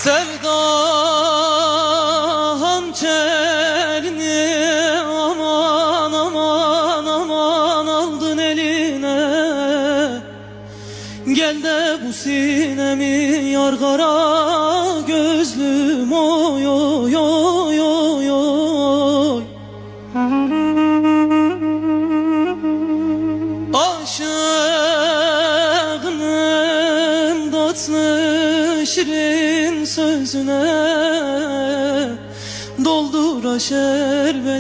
Sevda hançerini aman aman aman aldın eline. Gel de bu sinemi yargara gözlüm oy oy oy oy oy. Aşığının tatlı şirin sözüne doldur şerbet